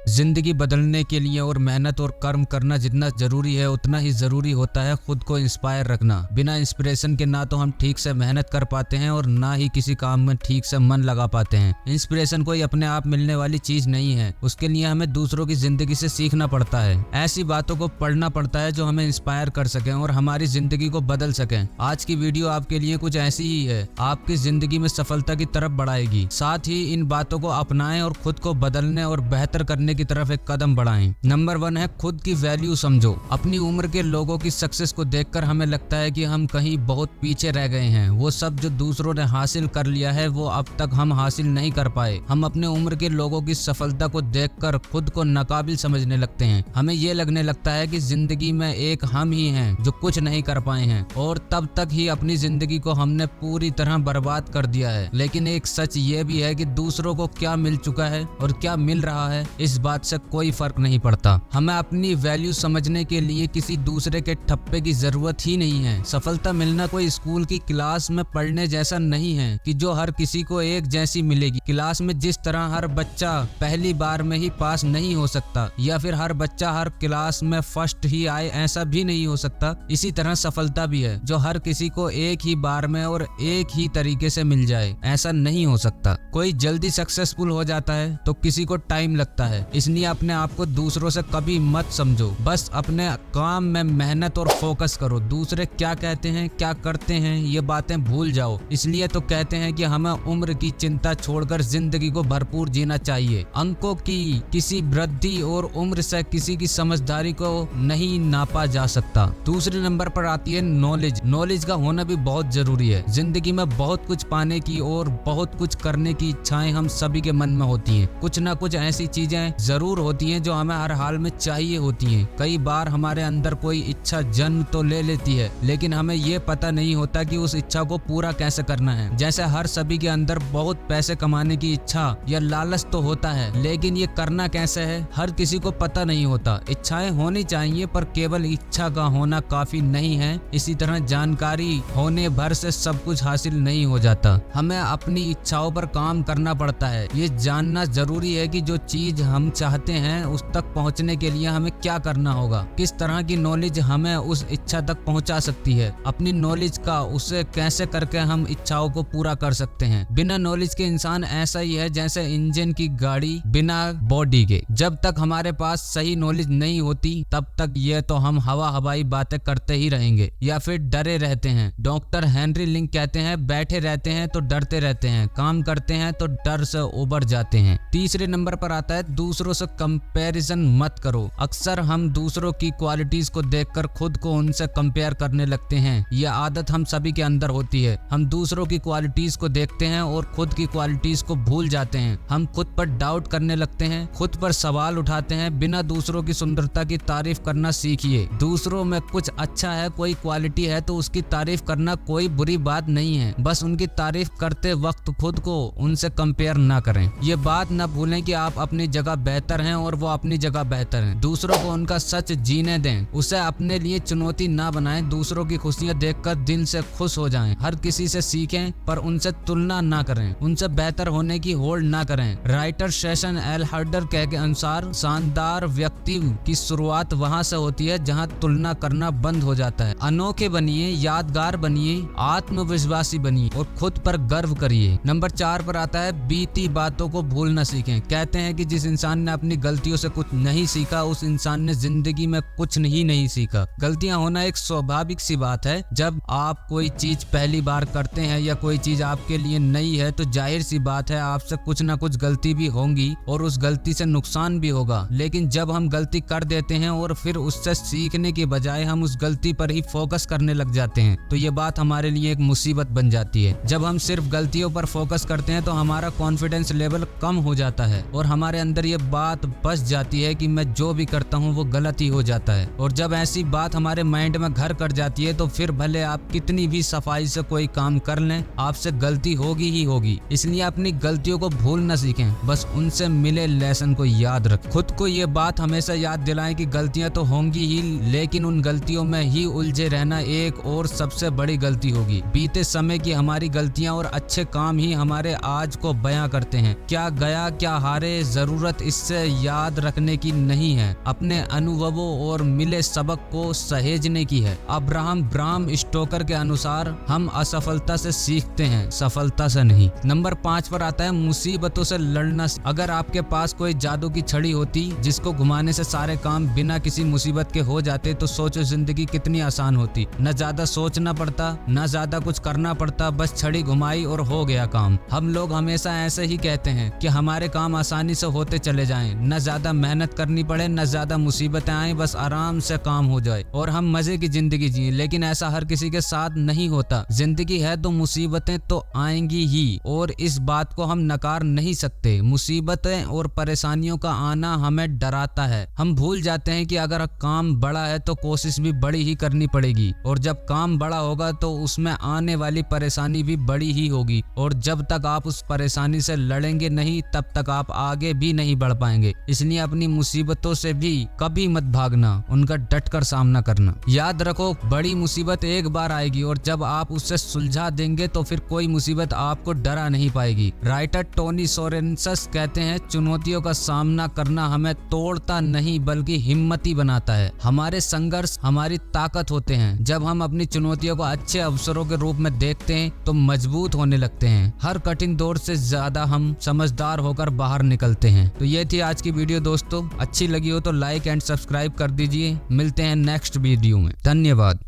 जिंदगी बदलने के लिए और मेहनत और कर्म करना जितना जरूरी है उतना ही जरूरी होता है खुद को इंस्पायर रखना। बिना इंस्पिरेशन के ना तो हम ठीक से मेहनत कर पाते हैं और ना ही किसी काम में ठीक से मन लगा पाते हैं। इंस्पिरेशन कोई अपने आप मिलने वाली चीज नहीं है, उसके लिए हमें दूसरों की जिंदगी से सीखना पड़ता है। ऐसी बातों को पढ़ना पड़ता है जो हमें इंस्पायर कर सके और हमारी जिंदगी को बदल सके। आज की वीडियो आपके लिए कुछ ऐसी ही है, आपकी जिंदगी में सफलता की तरफ बढ़ाएगी। साथ ही इन बातों को अपनाएं और खुद को बदलने और बेहतर करने की तरफ एक कदम बढ़ाएं। नंबर 1 है खुद की वैल्यू समझो। अपनी उम्र के लोगों की सक्सेस को देखकर हमें लगता है कि हम कहीं बहुत पीछे रह गए हैं। वो सब जो दूसरों ने हासिल कर लिया है वो अब तक हम हासिल नहीं कर पाए। हम अपने उम्र के लोगों की सफलता को देखकर खुद को नाकाबिल समझने लगते हैं। हमें ये लगने लगता है कि जिंदगी में एक हम ही हैं जो कुछ नहीं कर पाए हैं और तब तक ही अपनी जिंदगी को हमने पूरी तरह बर्बाद कर दिया है। लेकिन एक सच ये भी है कि दूसरों को क्या मिल चुका है और क्या मिल रहा है इस बात से कोई फर्क नहीं पड़ता। हमें अपनी वैल्यू समझने के लिए किसी दूसरे के ठप्पे की जरूरत ही नहीं है। सफलता मिलना कोई स्कूल की क्लास में पढ़ने जैसा नहीं है कि जो हर किसी को एक जैसी मिलेगी। क्लास में जिस तरह हर बच्चा पहली बार में ही पास नहीं हो सकता या फिर हर बच्चा हर क्लास में फर्स्ट ही आए, ऐसा भी नहीं हो सकता। इसी तरह सफलता भी है जो हर किसी को एक ही बार में और एक ही तरीके से मिल जाए, ऐसा नहीं हो सकता। कोई जल्दी सक्सेसफुल हो जाता है तो किसी को टाइम लगता है। इसलिए अपने आप को दूसरों से कभी मत समझो, बस अपने काम में मेहनत और फोकस करो। दूसरे क्या कहते हैं क्या करते हैं ये बातें भूल जाओ। इसलिए तो कहते हैं कि हमें उम्र की चिंता छोड़कर जिंदगी को भरपूर जीना चाहिए। अंकों की किसी वृद्धि और उम्र से किसी की समझदारी को नहीं नापा जा सकता। दूसरे नंबर पर आती है नॉलेज। नॉलेज का होना भी बहुत जरूरी है। जिंदगी में बहुत कुछ पाने की और बहुत कुछ करने की इच्छाएं हम सभी के मन में होती हैं। कुछ ना कुछ ऐसी चीजें जरूर होती हैं जो हमें हर हाल में चाहिए होती हैं। कई बार हमारे अंदर कोई इच्छा जन्म तो ले लेती है लेकिन हमें ये पता नहीं होता कि उस इच्छा को पूरा कैसे करना है। जैसे हर सभी के अंदर बहुत पैसे कमाने की इच्छा या लालच तो होता है, लेकिन ये करना कैसे है हर किसी को पता नहीं होता। इच्छाएं होनी चाहिए पर केवल इच्छा का होना काफी नहीं है। इसी तरह जानकारी होने भर से सब कुछ हासिल नहीं हो जाता। हमें अपनी इच्छाओं पर काम करना पड़ता है। ये जानना जरूरी है कि जो चीज हम चाहते हैं उस तक पहुंचने के लिए हमें क्या करना होगा। किस तरह की नॉलेज हमें उस इच्छा तक पहुंचा सकती है। अपनी नॉलेज का उसे कैसे करके हम इच्छाओं को पूरा कर सकते हैं। बिना नॉलेज के इंसान ऐसा ही है जैसे इंजन की गाड़ी बिना बॉडी के। जब तक हमारे पास सही नॉलेज नहीं होती तब तक ये तो हम हवाई बातें करते ही रहेंगे या फिर डरे रहते हैं। डॉक्टर हेनरी लिंक कहते हैं बैठे रहते हैं तो डरते रहते हैं, काम करते हैं तो डर से उबर जाते हैं। तीसरे नंबर पर आता है दूसरों से कंपैरिजन मत करो। अक्सर हम दूसरों की क्वालिटीज को देखकर खुद को उनसे कंपेयर करने लगते हैं। यह आदत हम सभी के अंदर होती है। हम दूसरों की क्वालिटीज को देखते हैं और खुद की क्वालिटीज को भूल जाते हैं। हम खुद पर डाउट करने लगते हैं, खुद पर सवाल उठाते हैं। बिना दूसरों की सुंदरता की तारीफ करना सीखिए। दूसरों में कुछ अच्छा है, कोई क्वालिटी है तो उसकी तारीफ करना कोई बुरी बात नहीं है। बस उनकी तारीफ करते वक्त खुद को उनसे कंपेयर ना करें। ये बात ना भूलें कि आप अपनी जगह बेहतर हैं और वो अपनी जगह बेहतर हैं। दूसरों को उनका सच जीने दें, उसे अपने लिए चुनौती ना बनाएं। दूसरों की खुशियां देखकर दिल से खुश हो जाएं। हर किसी से सीखें पर उनसे तुलना ना करें। उनसे बेहतर होने की होड़ ना करें। राइटर सेशन एल हर्डर के अनुसार शानदार व्यक्ति की शुरुआत वहां से होती है जहां तुलना करना बंद हो जाता है। अनोखे बनिए, यादगार बनिए, आत्मविश्वासी बनिए और खुद पर गर्व करिए। नंबर 4 पर आता है बीती बातों को भूलना सीखें। कहते हैं कि जिस इंसान ने अपनी गलतियों से कुछ नहीं सीखा उस इंसान ने जिंदगी में कुछ नहीं सीखा। गलतियां होना एक स्वाभाविक सी बात है। जब आप कोई चीज पहली बार करते हैं या कोई चीज आपके लिए नई है तो जाहिर सी बात है आपसे कुछ ना कुछ गलती भी होंगी और उस गलती से नुकसान भी होगा। लेकिन जब हम गलती कर देते हैं और फिर उससे सीखने के बजाय हम उस गलती पर ही फोकस करने लग जाते हैं तो ये बात हमारे लिए एक मुसीबत बन जाती है। जब हम सिर्फ गलतियों पर फोकस करते हैं तो हमारा कॉन्फिडेंस लेवल कम हो जाता है और हमारे अंदर ये बात बस जाती है कि मैं जो भी करता हूँ वो गलत ही हो जाता है। और जब ऐसी बात हमारे माइंड में घर कर जाती है तो फिर भले आप कितनी भी सफाई से कोई काम कर लें आपसे गलती होगी ही होगी। इसलिए अपनी गलतियों को भूलना सीखें, बस उनसे मिले लेसन को याद रखें। खुद को ये बात हमेशा याद दिलाएं कि गलतियां तो होंगी ही लेकिन उन गलतियों में ही उलझे रहना एक और सबसे बड़ी गलती होगी। बीते समय की हमारी गलतियां और अच्छे काम ही हमारे आज को बयां करते हैं। क्या गया क्या हारे, जरूरत इस इससे याद रखने की नहीं है, अपने अनुभवों और मिले सबक को सहेजने की है। अब्राहम ब्राम स्टोकर के अनुसार हम असफलता से सीखते हैं, सफलता से नहीं। नंबर 5 पर आता है मुसीबतों से लड़ना। अगर आपके पास कोई जादू की छड़ी होती जिसको घुमाने से सारे काम बिना किसी मुसीबत के हो जाते तो सोचो जिंदगी कितनी आसान होती। न ज्यादा सोचना पड़ता, न ज्यादा कुछ करना पड़ता, बस छड़ी घुमाई और हो गया काम। हम लोग हमेशा ऐसे ही कहते हैं कि हमारे काम आसानी से होते चले जाएं, न ज्यादा मेहनत करनी पड़े, न ज्यादा मुसीबतें आए, बस आराम से काम हो जाए और हम मजे की जिंदगी जिए। लेकिन ऐसा हर किसी के साथ नहीं होता। जिंदगी है तो मुसीबतें तो आएंगी ही और इस बात को हम नकार नहीं सकते। मुसीबतें और परेशानियों का आना हमें डराता है। हम भूल जाते हैं कि अगर काम बड़ा है तो कोशिश भी बड़ी ही करनी पड़ेगी और जब काम बड़ा होगा तो उसमें आने वाली परेशानी भी बड़ी ही होगी और जब तक आप उस परेशानी से लड़ेंगे नहीं तब तक आप आगे भी नहीं बढ़ पाएंगे। इसलिए अपनी मुसीबतों से भी कभी मत भागना, उनका डटकर सामना करना। याद रखो, बड़ी मुसीबत एक बार आएगी और जब आप उससे सुलझा देंगे तो फिर कोई मुसीबत आपको डरा नहीं पाएगी। राइटर टोनी सोरेनसस कहते हैं, चुनौतियों का सामना करना हमें तोड़ता नहीं बल्कि हिम्मती बनाता है। हमारे संघर्ष हमारी ताकत होते हैं। जब हम अपनी चुनौतियों को अच्छे अवसरों के रूप में देखते हैं तो मजबूत होने लगते हैं। हर कठिन दौर से ज्यादा हम समझदार होकर बाहर निकलते हैं। तो ये थी आज की वीडियो दोस्तों। अच्छी लगी हो तो लाइक एंड सब्सक्राइब कर दीजिए। मिलते हैं नेक्स्ट वीडियो में। धन्यवाद।